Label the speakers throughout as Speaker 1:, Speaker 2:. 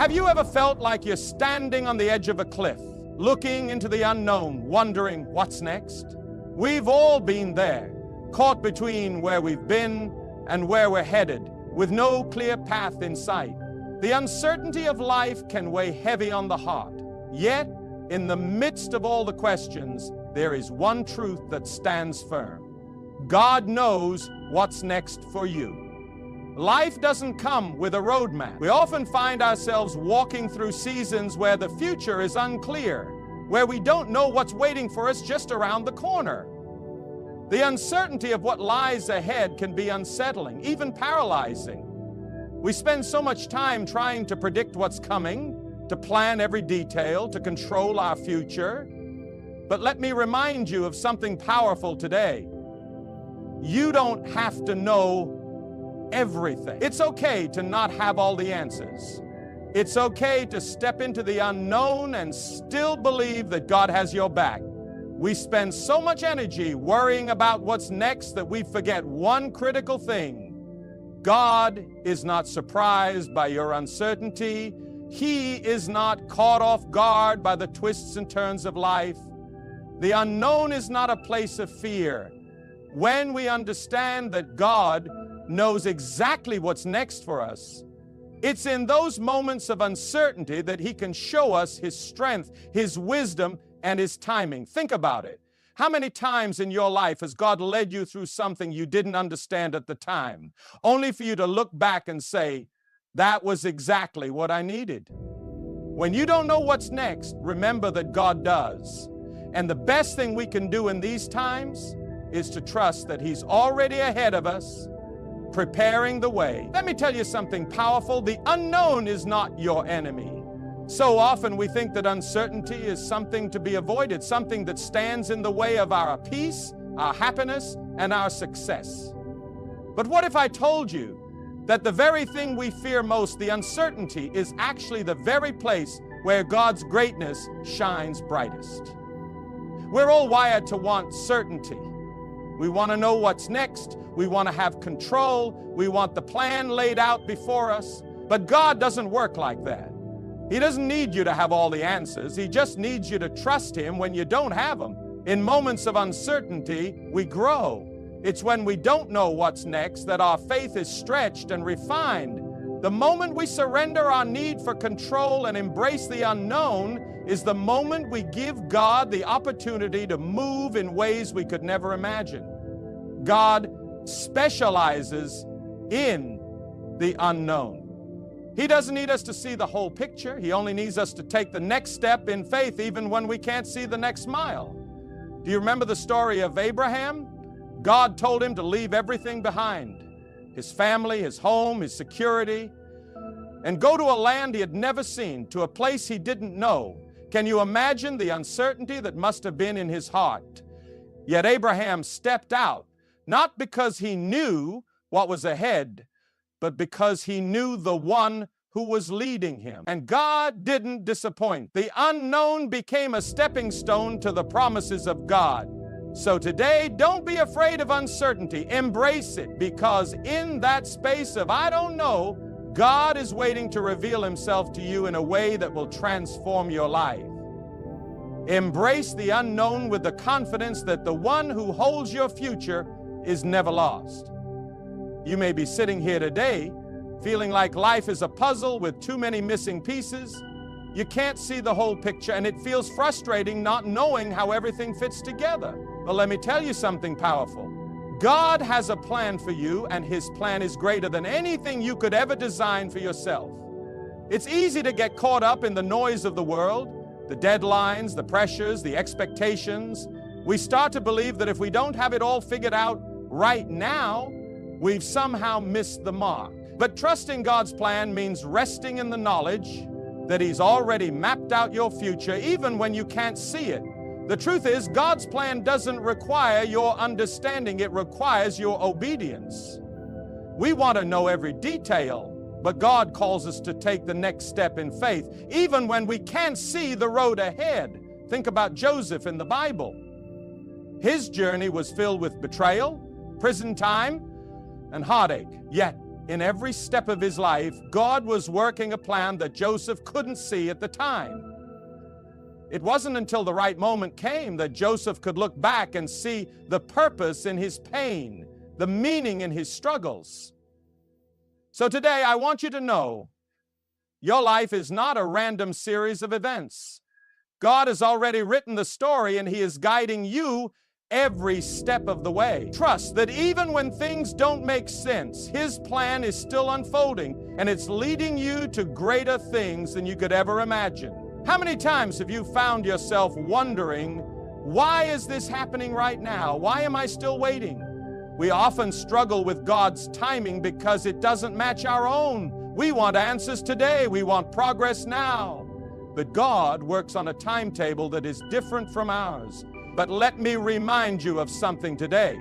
Speaker 1: Have you ever felt like you're standing on the edge of a cliff, looking into the unknown, wondering what's next? We've all been there, caught between where we've been and where we're headed, with no clear path in sight. The uncertainty of life can weigh heavy on the heart. Yet, in the midst of all the questions, there is one truth that stands firm. God knows what's next for you. Life doesn't come with a roadmap. We often find ourselves walking through seasons where the future is unclear, where we don't know what's waiting for us just around the corner. The uncertainty of what lies ahead can be unsettling, even paralyzing. We spend so much time trying to predict what's coming, to plan every detail, to control our future. But let me remind you of something powerful today. You don't have to know everything. It's okay to not have all the answers. It's okay to step into the unknown and still believe that God has your back. We spend so much energy worrying about what's next that we forget one critical thing. God is not surprised by your uncertainty. He is not caught off guard by the twists and turns of life. The unknown is not a place of fear. When we understand that God knows exactly what's next for us, it's in those moments of uncertainty that He can show us His strength, His wisdom, and His timing. Think about it. How many times in your life has God led you through something you didn't understand at the time, only for you to look back and say, that was exactly what I needed? When you don't know what's next, remember that God does. And the best thing we can do in these times is to trust that He's already ahead of us, preparing the way. Let me tell you something powerful. The unknown is not your enemy. So often we think that uncertainty is something to be avoided, something that stands in the way of our peace, our happiness, and our success. But what if I told you that the very thing we fear most, the uncertainty, is actually the very place where God's greatness shines brightest? We're all wired to want certainty. We want to know what's next. We want to have control. We want the plan laid out before us. But God doesn't work like that. He doesn't need you to have all the answers. He just needs you to trust Him when you don't have them. In moments of uncertainty, we grow. It's when we don't know what's next that our faith is stretched and refined. The moment we surrender our need for control and embrace the unknown is the moment we give God the opportunity to move in ways we could never imagine. God specializes in the unknown. He doesn't need us to see the whole picture. He only needs us to take the next step in faith even when we can't see the next mile. Do you remember the story of Abraham? God told him to leave everything behind, his family, his home, his security, and go to a land he had never seen, to a place he didn't know. Can you imagine the uncertainty that must have been in his heart? Yet Abraham stepped out, not because he knew what was ahead, but because he knew the one who was leading him. And God didn't disappoint. The unknown became a stepping stone to the promises of God. So today, don't be afraid of uncertainty. Embrace it, because in that space of I don't know, God is waiting to reveal Himself to you in a way that will transform your life. Embrace the unknown with the confidence that the one who holds your future is never lost. You may be sitting here today feeling like life is a puzzle with too many missing pieces. You can't see the whole picture, and it feels frustrating not knowing how everything fits together. But let me tell you something powerful. God has a plan for you, and His plan is greater than anything you could ever design for yourself. It's easy to get caught up in the noise of the world, the deadlines, the pressures, the expectations. We start to believe that if we don't have it all figured out right now, we've somehow missed the mark. But trusting God's plan means resting in the knowledge that He's already mapped out your future, even when you can't see it. The truth is, God's plan doesn't require your understanding, it requires your obedience. We want to know every detail, but God calls us to take the next step in faith, even when we can't see the road ahead. Think about Joseph in the Bible. His journey was filled with betrayal, prison time, and heartache. Yet, in every step of his life, God was working a plan that Joseph couldn't see at the time. It wasn't until the right moment came that Joseph could look back and see the purpose in his pain, the meaning in his struggles. So today, I want you to know, your life is not a random series of events. God has already written the story, and He is guiding you every step of the way. Trust that even when things don't make sense, His plan is still unfolding, and it's leading you to greater things than you could ever imagine. How many times have you found yourself wondering, why is this happening right now? Why am I still waiting? We often struggle with God's timing because it doesn't match our own. We want answers today. We want progress now. But God works on a timetable that is different from ours. But let me remind you of something today.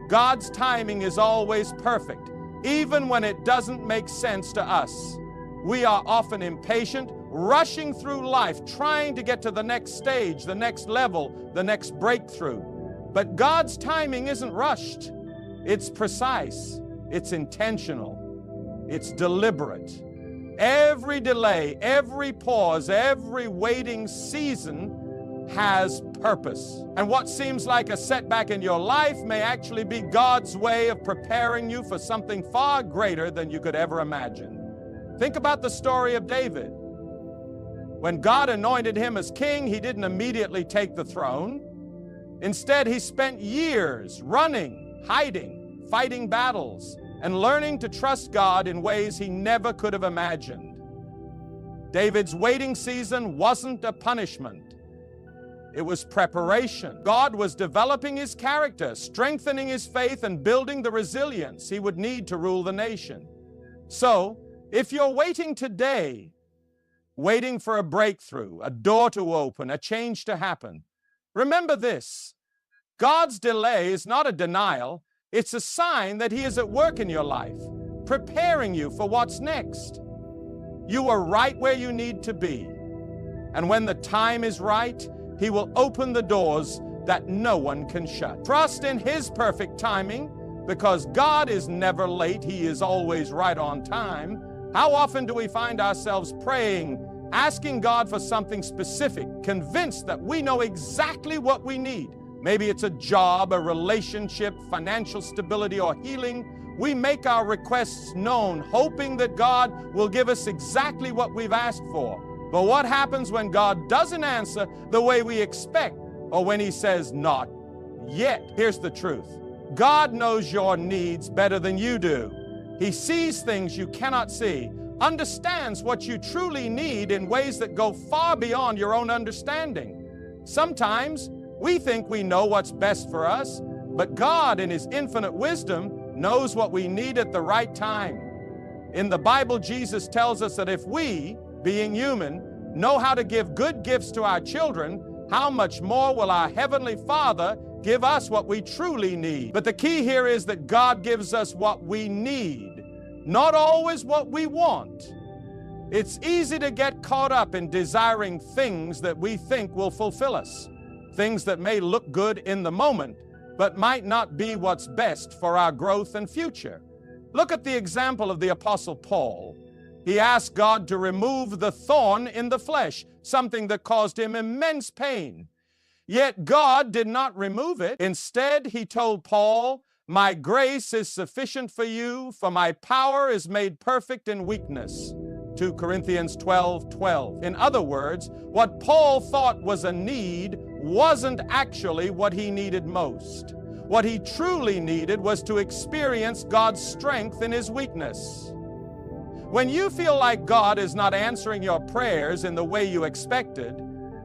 Speaker 1: God's timing is always perfect, even when it doesn't make sense to us. We are often impatient, rushing through life, trying to get to the next stage, the next level, the next breakthrough. But God's timing isn't rushed. It's precise. It's intentional. It's deliberate. Every delay, every pause, every waiting season has purpose. And what seems like a setback in your life may actually be God's way of preparing you for something far greater than you could ever imagine. Think about the story of David. When God anointed him as king, he didn't immediately take the throne. Instead, he spent years running, hiding, fighting battles, and learning to trust God in ways he never could have imagined. David's waiting season wasn't a punishment. It was preparation. God was developing his character, strengthening his faith, and building the resilience he would need to rule the nation. So, if you're waiting today, waiting for a breakthrough, a door to open, a change to happen, remember this: God's delay is not a denial. It's a sign that He is at work in your life, preparing you for what's next. You are right where you need to be. And when the time is right, He will open the doors that no one can shut. Trust in His perfect timing, because God is never late. He is always right on time. How often do we find ourselves praying, asking God for something specific, convinced that we know exactly what we need? Maybe it's a job, a relationship, financial stability, or healing. We make our requests known, hoping that God will give us exactly what we've asked for. But what happens when God doesn't answer the way we expect, or when He says, not yet? Here's the truth. God knows your needs better than you do. He sees things you cannot see, understands what you truly need in ways that go far beyond your own understanding. Sometimes we think we know what's best for us, but God, in His infinite wisdom, knows what we need at the right time. In the Bible, Jesus tells us that if we, being human, know how to give good gifts to our children, how much more will our Heavenly Father give us what we truly need? But the key here is that God gives us what we need, not always what we want. It's easy to get caught up in desiring things that we think will fulfill us, things that may look good in the moment, but might not be what's best for our growth and future. Look at the example of the Apostle Paul. He asked God to remove the thorn in the flesh, something that caused him immense pain. Yet God did not remove it. Instead, He told Paul, "My grace is sufficient for you, for my power is made perfect in weakness." 2 Corinthians 12:12. In other words, what Paul thought was a need wasn't actually what he needed most. What he truly needed was to experience God's strength in his weakness. When you feel like God is not answering your prayers in the way you expected,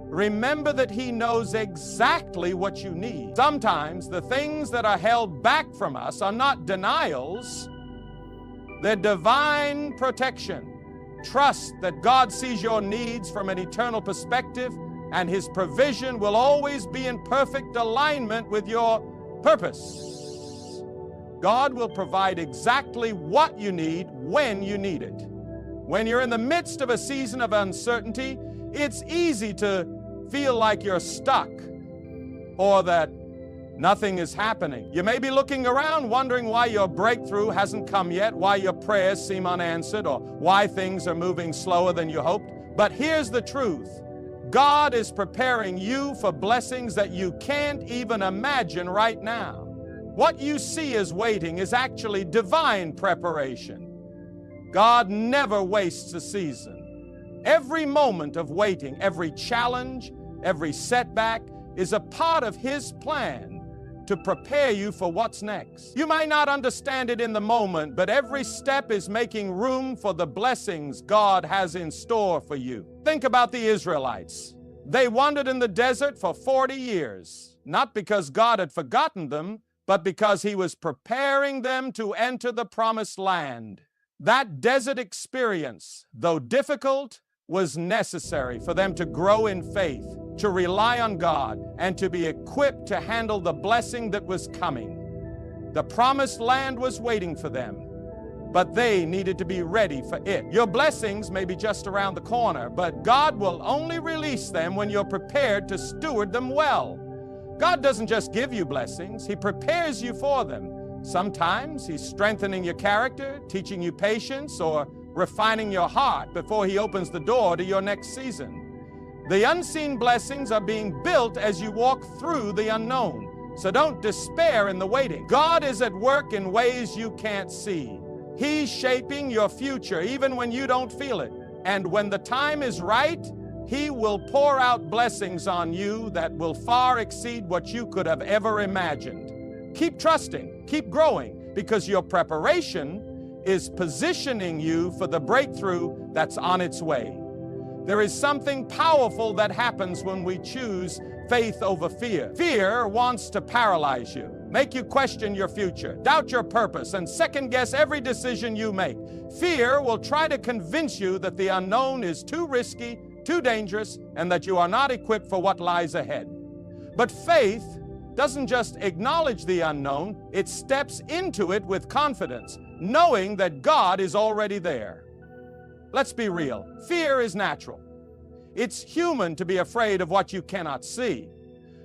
Speaker 1: remember that He knows exactly what you need. Sometimes the things that are held back from us are not denials, they're divine protection. Trust that God sees your needs from an eternal perspective, and His provision will always be in perfect alignment with your purpose. God will provide exactly what you need when you need it. When you're in the midst of a season of uncertainty, it's easy to feel like you're stuck, or that Nothing is happening. You may be looking around wondering why your breakthrough hasn't come yet, why your prayers seem unanswered, or why things are moving slower than you hoped. But here's the truth. God is preparing you for blessings that you can't even imagine right now. What you see as waiting is actually divine preparation. God never wastes a season. Every moment of waiting, every challenge, every setback is a part of His plan to prepare you for what's next. You might not understand it in the moment, but every step is making room for the blessings God has in store for you. Think about the Israelites. They wandered in the desert for 40 years, not because God had forgotten them, but because He was preparing them to enter the promised land. That desert experience, though difficult, was necessary for them to grow in faith, to rely on God, and to be equipped to handle the blessing that was coming. The promised land was waiting for them, but they needed to be ready for it. Your blessings may be just around the corner, but God will only release them when you're prepared to steward them well. God doesn't just give you blessings, He prepares you for them. Sometimes He's strengthening your character, teaching you patience, or refining your heart before He opens the door to your next season. The unseen blessings are being built as you walk through the unknown. So don't despair in the waiting. God is at work in ways you can't see. He's shaping your future even when you don't feel it. And when the time is right, He will pour out blessings on you that will far exceed what you could have ever imagined. Keep trusting, keep growing, because your preparation is positioning you for the breakthrough that's on its way. There is something powerful that happens when we choose faith over fear. Fear wants to paralyze you, make you question your future, doubt your purpose, and second-guess every decision you make. Fear will try to convince you that the unknown is too risky, too dangerous, and that you are not equipped for what lies ahead. But faith doesn't just acknowledge the unknown, it steps into it with confidence, knowing that God is already there. Let's be real. Fear is natural. It's human to be afraid of what you cannot see,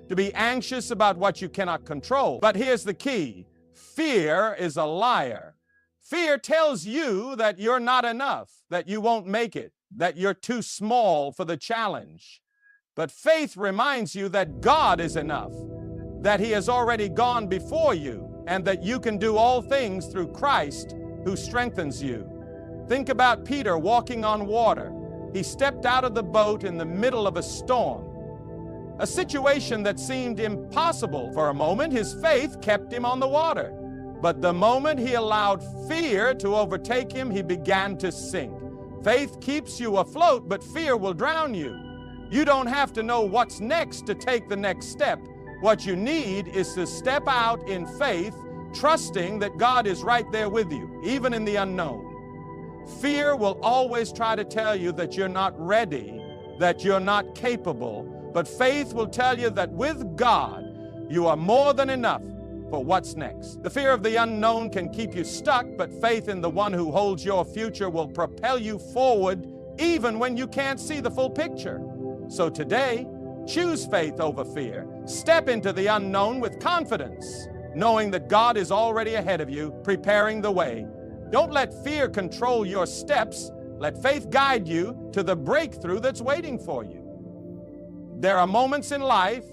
Speaker 1: to be anxious about what you cannot control. But here's the key. Fear is a liar. Fear tells you that you're not enough, that you won't make it, that you're too small for the challenge. But faith reminds you that God is enough, that He has already gone before you, and that you can do all things through Christ who strengthens you. Think about Peter walking on water. He stepped out of the boat in the middle of a storm, a situation that seemed impossible. For a moment, his faith kept him on the water. But the moment he allowed fear to overtake him, he began to sink. Faith keeps you afloat, but fear will drown you. You don't have to know what's next to take the next step. What you need is to step out in faith, trusting that God is right there with you, even in the unknown. Fear will always try to tell you that you're not ready, that you're not capable, but faith will tell you that with God, you are more than enough for what's next. The fear of the unknown can keep you stuck, but faith in the one who holds your future will propel you forward even when you can't see the full picture. So today, choose faith over fear. Step into the unknown with confidence, knowing that God is already ahead of you, preparing the way. Don't let fear control your steps. Let faith guide you to the breakthrough that's waiting for you. There are moments in life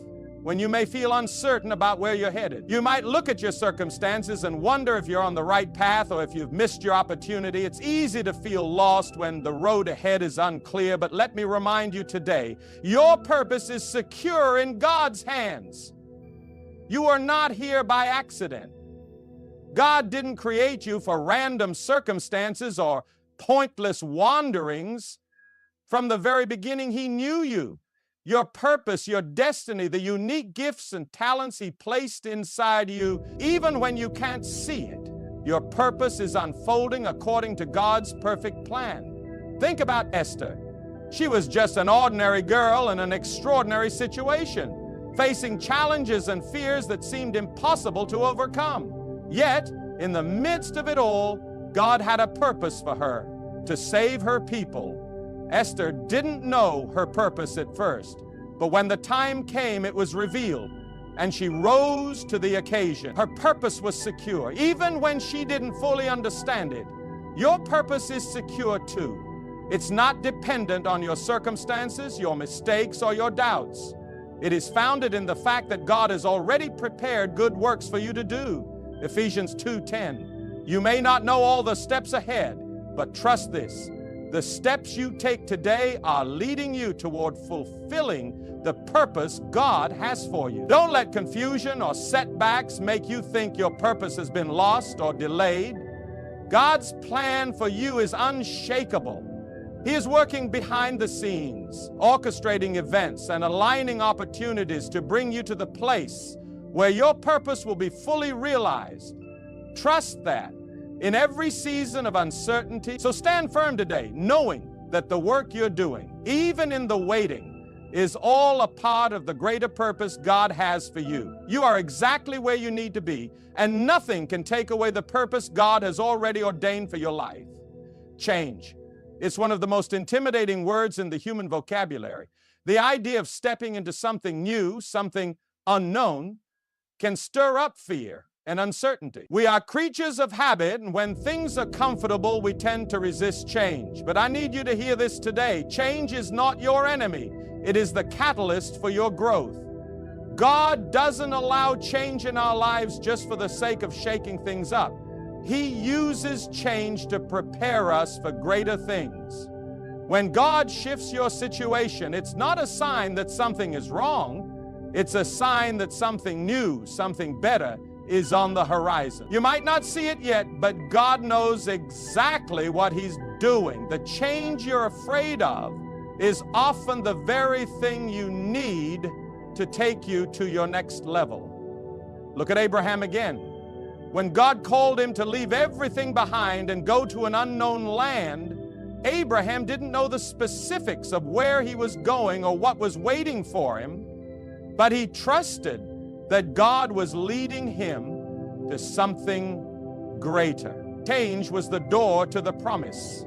Speaker 1: when you may feel uncertain about where you're headed. You might look at your circumstances and wonder if you're on the right path or if you've missed your opportunity. It's easy to feel lost when the road ahead is unclear, but let me remind you today, your purpose is secure in God's hands. You are not here by accident. God didn't create you for random circumstances or pointless wanderings. From the very beginning, He knew you. Your purpose, your destiny, the unique gifts and talents He placed inside you, even when you can't see it. Your purpose is unfolding according to God's perfect plan. Think about Esther. She was just an ordinary girl in an extraordinary situation, facing challenges and fears that seemed impossible to overcome. Yet, in the midst of it all, God had a purpose for her, to save her people. Esther didn't know her purpose at first, but when the time came, it was revealed. and she rose to the occasion. Her purpose was secure, even when she didn't fully understand it. Your purpose is secure too. It's not dependent on your circumstances, your mistakes, or your doubts. It is founded in the fact that God has already prepared good works for you to do. Ephesians 2:10. You may not know all the steps ahead, but trust this. The steps you take today are leading you toward fulfilling the purpose God has for you. Don't let confusion or setbacks make you think your purpose has been lost or delayed. God's plan for you is unshakable. He is working behind the scenes, orchestrating events and aligning opportunities to bring you to the place where your purpose will be fully realized. Trust that in every season of uncertainty. So stand firm today, knowing that the work you're doing, even in the waiting, is all a part of the greater purpose God has for you. You are exactly where you need to be, and nothing can take away the purpose God has already ordained for your life. Change. It's one of the most intimidating words in the human vocabulary. The idea of stepping into something new, something unknown, can stir up fear and uncertainty. We are creatures of habit, and when things are comfortable, we tend to resist change. But I need you to hear this today. Change is not your enemy. It is the catalyst for your growth. God doesn't allow change in our lives just for the sake of shaking things up. He uses change to prepare us for greater things. When God shifts your situation, it's not a sign that something is wrong. It's a sign that something new, something better is on the horizon. You might not see it yet, but God knows exactly what He's doing. The change you're afraid of is often the very thing you need to take you to your next level. Look at Abraham again. When God called him to leave everything behind and go to an unknown land, Abraham didn't know the specifics of where he was going or what was waiting for him, but he trusted that God was leading him to something greater. Change was the door to the promise.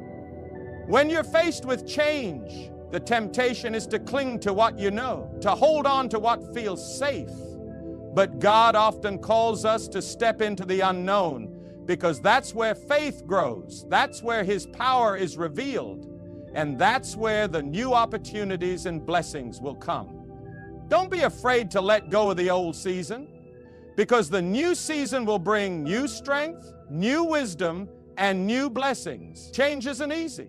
Speaker 1: When you're faced with change, the temptation is to cling to what you know, to hold on to what feels safe. But God often calls us to step into the unknown, because that's where faith grows. That's where His power is revealed. And that's where the new opportunities and blessings will come. Don't be afraid to let go of the old season, because the new season will bring new strength, new wisdom, and new blessings. Change isn't easy.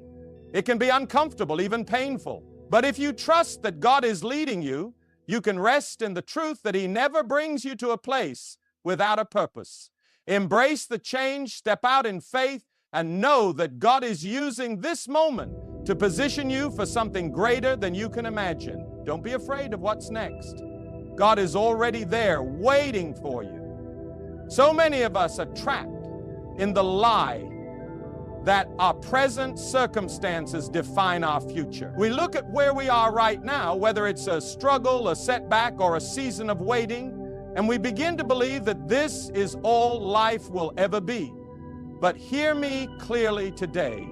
Speaker 1: It can be uncomfortable, even painful. But if you trust that God is leading you, you can rest in the truth that He never brings you to a place without a purpose. Embrace the change, step out in faith, and know that God is using this moment to position you for something greater than you can imagine. Don't be afraid of what's next. God is already there, waiting for you. So many of us are trapped in the lie that our present circumstances define our future. We look at where we are right now, whether it's a struggle, a setback, or a season of waiting, and we begin to believe that this is all life will ever be. But hear me clearly today.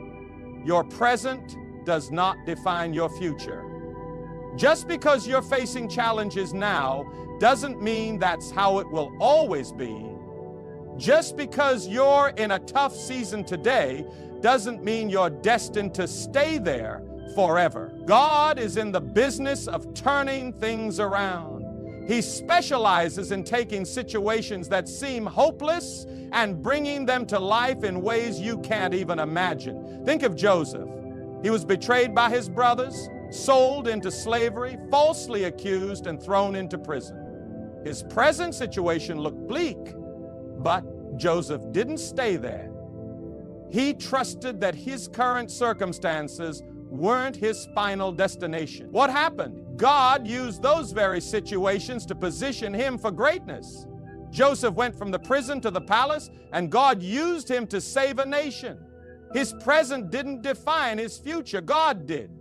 Speaker 1: Your present does not define your future. Just because you're facing challenges now doesn't mean that's how it will always be. Just because you're in a tough season today doesn't mean you're destined to stay there forever. God is in the business of turning things around. He specializes in taking situations that seem hopeless and bringing them to life in ways you can't even imagine. Think of Joseph. He was betrayed by his brothers, sold into slavery, falsely accused, and thrown into prison. His present situation looked bleak, but Joseph didn't stay there. He trusted that his current circumstances weren't his final destination. What happened? God used those very situations to position him for greatness. Joseph went from the prison to the palace, and God used him to save a nation. His present didn't define his future. God did.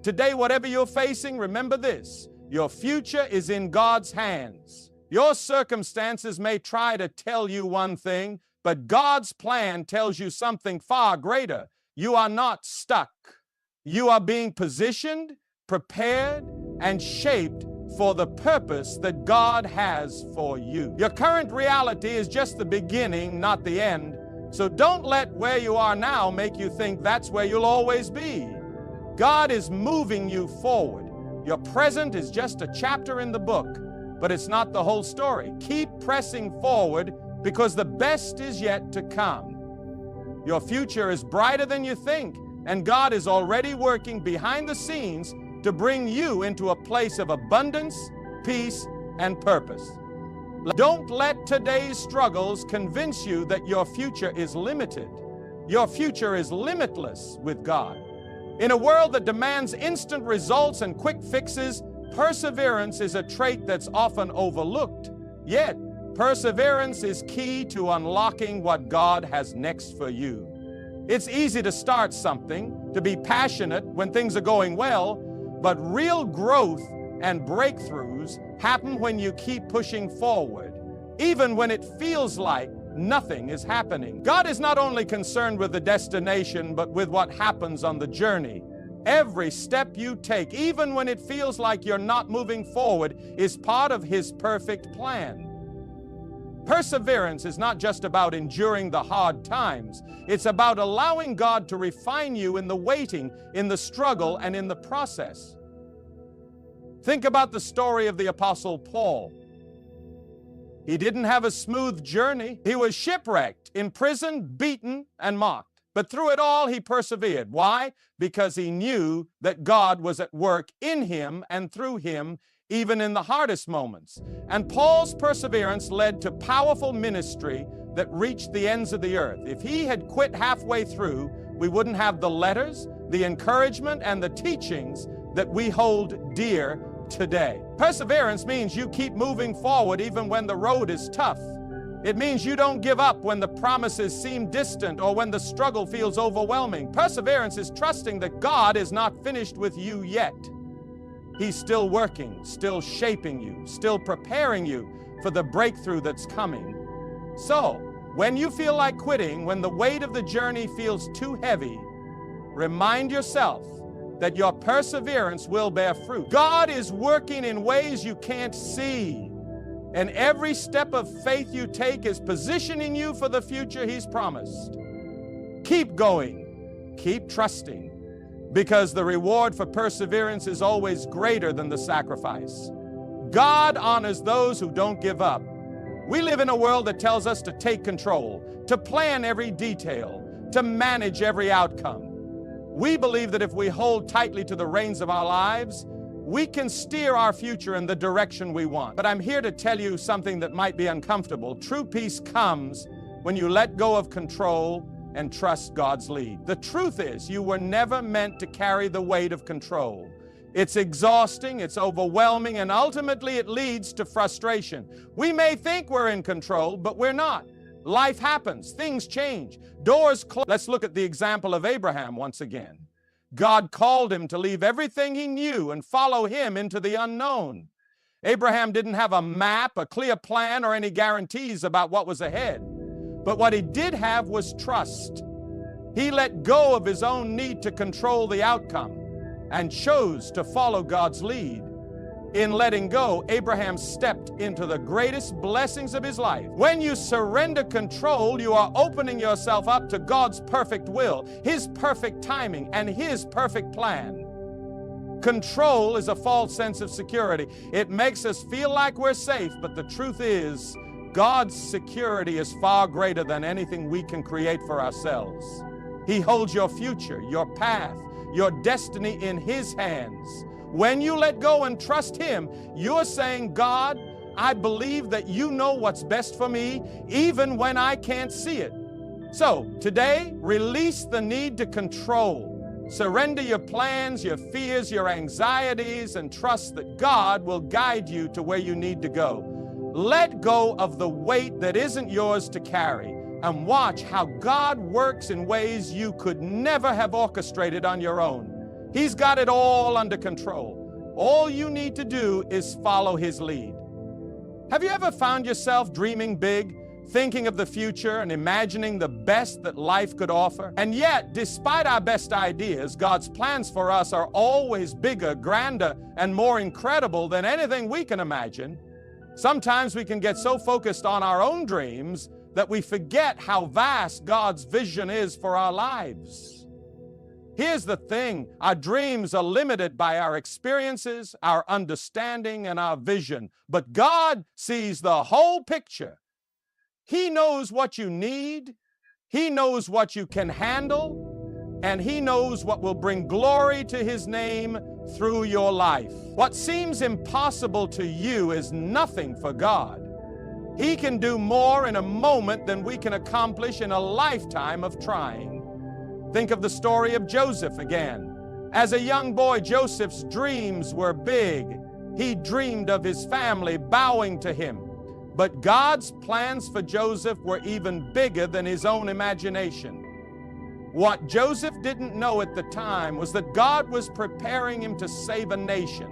Speaker 1: Today, whatever you're facing, remember this: your future is in God's hands. Your circumstances may try to tell you one thing, but God's plan tells you something far greater. You are not stuck. You are being positioned, prepared, and shaped for the purpose that God has for you. Your current reality is just the beginning, not the end. So don't let where you are now make you think that's where you'll always be. God is moving you forward. Your present is just a chapter in the book, but it's not the whole story. Keep pressing forward because the best is yet to come. Your future is brighter than you think, and God is already working behind the scenes to bring you into a place of abundance, peace, and purpose. Don't let today's struggles convince you that your future is limited. Your future is limitless with God. In a world that demands instant results and quick fixes, perseverance is a trait that's often overlooked. Yet, perseverance is key to unlocking what God has next for you. It's easy to start something, to be passionate when things are going well, but real growth and breakthroughs happen when you keep pushing forward, even when it feels like nothing is happening. God is not only concerned with the destination, but with what happens on the journey. Every step you take, even when it feels like you're not moving forward, is part of His perfect plan. Perseverance is not just about enduring the hard times. It's about allowing God to refine you in the waiting, in the struggle, and in the process. Think about the story of the Apostle Paul. He didn't have a smooth journey. He was shipwrecked, imprisoned, beaten, and mocked. But through it all, he persevered. Why? Because he knew that God was at work in him and through him, even in the hardest moments. And Paul's perseverance led to powerful ministry that reached the ends of the earth. If he had quit halfway through, we wouldn't have the letters, the encouragement, and the teachings that we hold dear today. Perseverance means you keep moving forward even when the road is tough. It means you don't give up when the promises seem distant or when the struggle feels overwhelming. Perseverance is trusting that God is not finished with you yet. He's still working, still shaping you, still preparing you for the breakthrough that's coming. So, when you feel like quitting, when the weight of the journey feels too heavy, remind yourself that your perseverance will bear fruit. God is working in ways you can't see, and every step of faith you take is positioning you for the future He's promised. Keep going, keep trusting, because the reward for perseverance is always greater than the sacrifice. God honors those who don't give up. We live in a world that tells us to take control, to plan every detail, to manage every outcome. We believe that if we hold tightly to the reins of our lives, we can steer our future in the direction we want. But I'm here to tell you something that might be uncomfortable. True peace comes when you let go of control and trust God's lead. The truth is, you were never meant to carry the weight of control. It's exhausting, it's overwhelming, and ultimately it leads to frustration. We may think we're in control, but we're not. Life happens, things change, doors close. Let's look at the example of Abraham once again. God called him to leave everything he knew and follow him into the unknown. Abraham didn't have a map, a clear plan, or any guarantees about what was ahead. But what he did have was trust. He let go of his own need to control the outcome and chose to follow God's lead. In letting go, Abraham stepped into the greatest blessings of his life. When you surrender control, you are opening yourself up to God's perfect will, His perfect timing, and His perfect plan. Control is a false sense of security. It makes us feel like we're safe, but the truth is, God's security is far greater than anything we can create for ourselves. He holds your future, your path, your destiny in His hands. When you let go and trust Him, you're saying, God, I believe that You know what's best for me, even when I can't see it. So, today, release the need to control. Surrender your plans, your fears, your anxieties, and trust that God will guide you to where you need to go. Let go of the weight that isn't yours to carry, and watch how God works in ways you could never have orchestrated on your own. He's got it all under control. All you need to do is follow His lead. Have you ever found yourself dreaming big, thinking of the future and imagining the best that life could offer. And yet, despite our best ideas, God's plans for us are always bigger, grander, and more incredible than anything we can imagine. Sometimes we can get so focused on our own dreams that we forget how vast God's vision is for our lives. Here's the thing, our dreams are limited by our experiences, our understanding, and our vision. But God sees the whole picture. He knows what you need, He knows what you can handle, and He knows what will bring glory to His name through your life. What seems impossible to you is nothing for God. He can do more in a moment than we can accomplish in a lifetime of trying. Think of the story of Joseph again. As a young boy, Joseph's dreams were big. He dreamed of his family bowing to him. But God's plans for Joseph were even bigger than his own imagination. What Joseph didn't know at the time was that God was preparing him to save a nation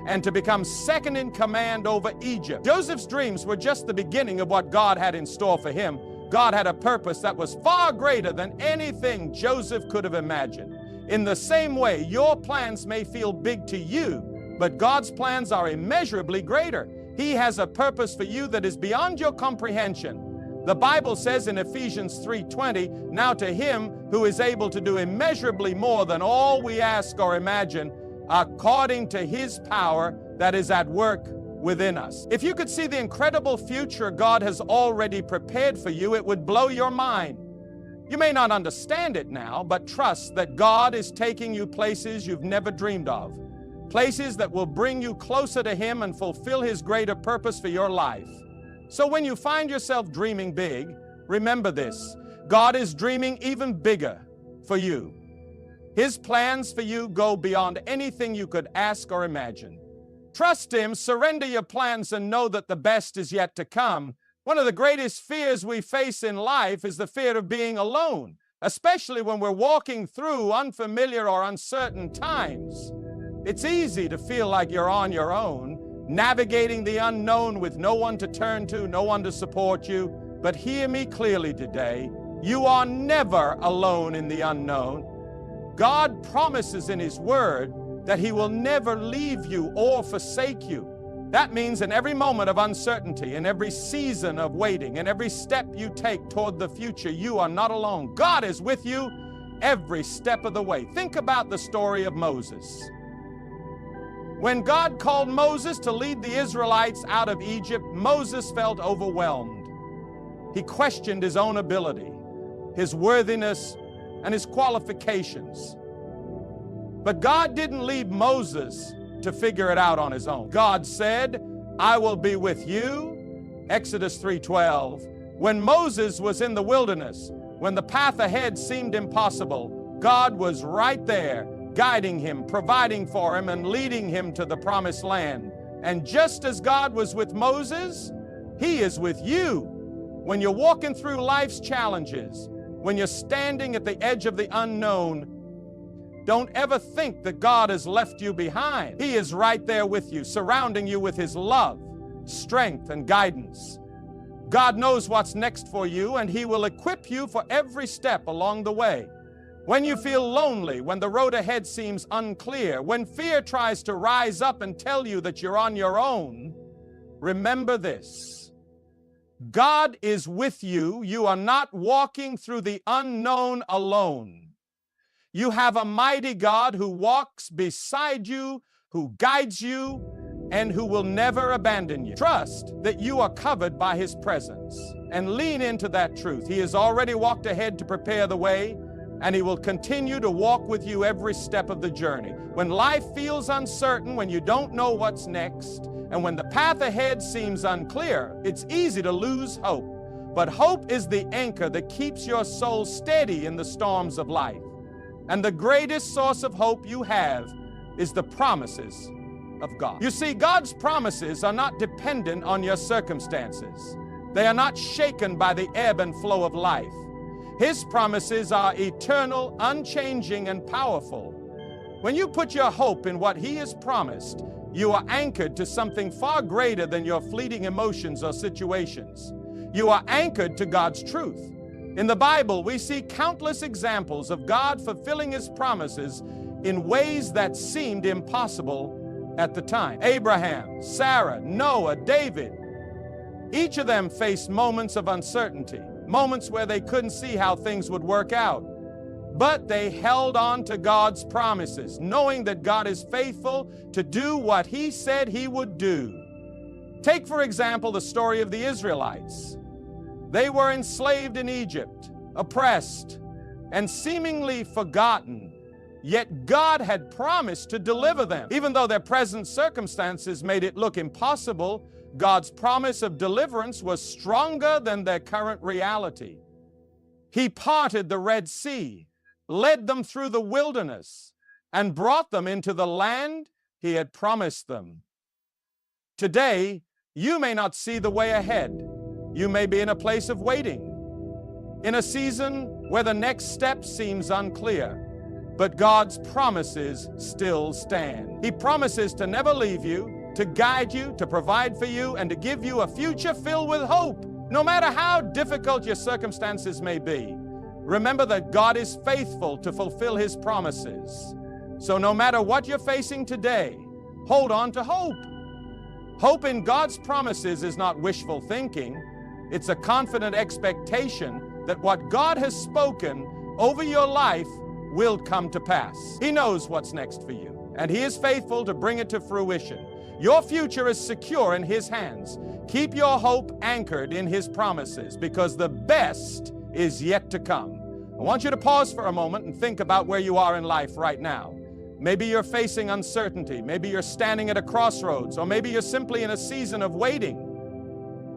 Speaker 1: and to become second in command over Egypt. Joseph's dreams were just the beginning of what God had in store for him. God had a purpose that was far greater than anything Joseph could have imagined. In the same way, your plans may feel big to you, but God's plans are immeasurably greater. He has a purpose for you that is beyond your comprehension. The Bible says in Ephesians 3:20, "Now to Him who is able to do immeasurably more than all we ask or imagine, according to His power that is at work within us." If you could see the incredible future God has already prepared for you, it would blow your mind. You may not understand it now, but trust that God is taking you places you've never dreamed of. Places that will bring you closer to Him and fulfill His greater purpose for your life. So when you find yourself dreaming big, remember this: God is dreaming even bigger for you. His plans for you go beyond anything you could ask or imagine. Trust Him, surrender your plans, and know that the best is yet to come. One of the greatest fears we face in life is the fear of being alone, especially when we're walking through unfamiliar or uncertain times. It's easy to feel like you're on your own, navigating the unknown with no one to turn to, no one to support you. But hear me clearly today, you are never alone in the unknown. God promises in His Word that He will never leave you or forsake you. That means in every moment of uncertainty, in every season of waiting, in every step you take toward the future, you are not alone. God is with you every step of the way. Think about the story of Moses. When God called Moses to lead the Israelites out of Egypt, Moses felt overwhelmed. He questioned his own ability, his worthiness, and his qualifications. But God didn't leave Moses to figure it out on his own. God said, "I will be with you," Exodus 3:12. When Moses was in the wilderness, when the path ahead seemed impossible, God was right there, guiding him, providing for him, and leading him to the promised land. And just as God was with Moses, He is with you. When you're walking through life's challenges, when you're standing at the edge of the unknown, don't ever think that God has left you behind. He is right there with you, surrounding you with His love, strength, and guidance. God knows what's next for you, and He will equip you for every step along the way. When you feel lonely, when the road ahead seems unclear, when fear tries to rise up and tell you that you're on your own, remember this: God is with you. You are not walking through the unknown alone. You have a mighty God who walks beside you, who guides you, and who will never abandon you. Trust that you are covered by His presence and lean into that truth. He has already walked ahead to prepare the way, and He will continue to walk with you every step of the journey. When life feels uncertain, when you don't know what's next, and when the path ahead seems unclear, it's easy to lose hope. But hope is the anchor that keeps your soul steady in the storms of life. And the greatest source of hope you have is the promises of God. You see, God's promises are not dependent on your circumstances. They are not shaken by the ebb and flow of life. His promises are eternal, unchanging, and powerful. When you put your hope in what He has promised, you are anchored to something far greater than your fleeting emotions or situations. You are anchored to God's truth. In the Bible, we see countless examples of God fulfilling His promises in ways that seemed impossible at the time. Abraham, Sarah, Noah, David, each of them faced moments of uncertainty, moments where they couldn't see how things would work out. But they held on to God's promises, knowing that God is faithful to do what He said He would do. Take, for example, the story of the Israelites. They were enslaved in Egypt, oppressed, and seemingly forgotten. Yet God had promised to deliver them. Even though their present circumstances made it look impossible, God's promise of deliverance was stronger than their current reality. He parted the Red Sea, led them through the wilderness, and brought them into the land He had promised them. Today, you may not see the way ahead. You may be in a place of waiting, in a season where the next step seems unclear. But God's promises still stand. He promises to never leave you, to guide you, to provide for you, and to give you a future filled with hope. No matter how difficult your circumstances may be, remember that God is faithful to fulfill His promises. So no matter what you're facing today, hold on to hope. Hope in God's promises is not wishful thinking. It's a confident expectation that what God has spoken over your life will come to pass. He knows what's next for you, and He is faithful to bring it to fruition. Your future is secure in His hands. Keep your hope anchored in His promises, because the best is yet to come. I want you to pause for a moment and think about where you are in life right now. Maybe you're facing uncertainty. Maybe you're standing at a crossroads, or maybe you're simply in a season of waiting.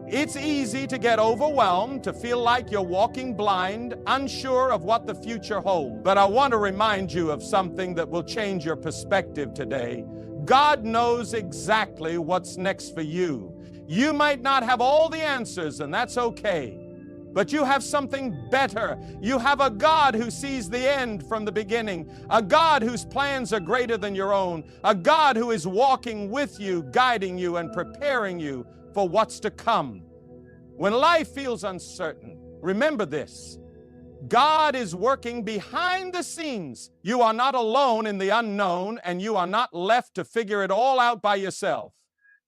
Speaker 1: It's easy to get overwhelmed, to feel like you're walking blind, unsure of what the future holds. But I want to remind you of something that will change your perspective today. God knows exactly what's next for you. You might not have all the answers, and that's okay. But you have something better. You have a God who sees the end from the beginning, a God whose plans are greater than your own, a God who is walking with you, guiding you, and preparing you for what's to come. When life feels uncertain, remember this: God is working behind the scenes. You are not alone in the unknown, and you are not left to figure it all out by yourself.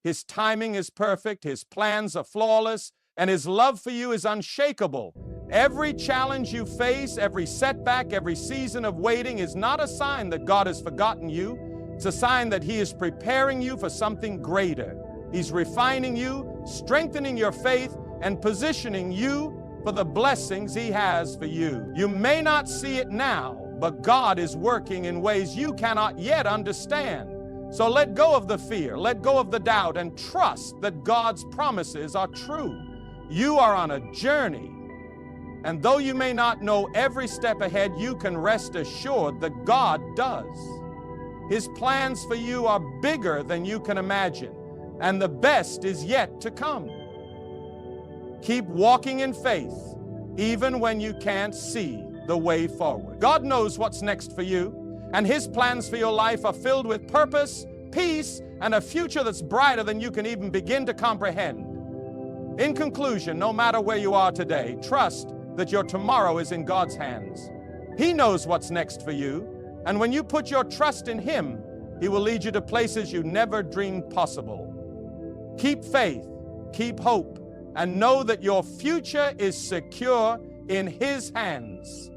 Speaker 1: His timing is perfect, His plans are flawless, and His love for you is unshakable. Every challenge you face, every setback, every season of waiting is not a sign that God has forgotten you. It's a sign that He is preparing you for something greater. He's refining you, strengthening your faith, and positioning you for the blessings He has for you. You may not see it now, but God is working in ways you cannot yet understand. So let go of the fear, let go of the doubt, and trust that God's promises are true. You are on a journey, and though you may not know every step ahead, you can rest assured that God does. His plans for you are bigger than you can imagine, and the best is yet to come. Keep walking in faith, even when you can't see the way forward. God knows what's next for you, and His plans for your life are filled with purpose, peace, and a future that's brighter than you can even begin to comprehend. In conclusion, no matter where you are today, trust that your tomorrow is in God's hands. He knows what's next for you, and when you put your trust in Him, He will lead you to places you never dreamed possible. Keep faith, keep hope, and know that your future is secure in His hands.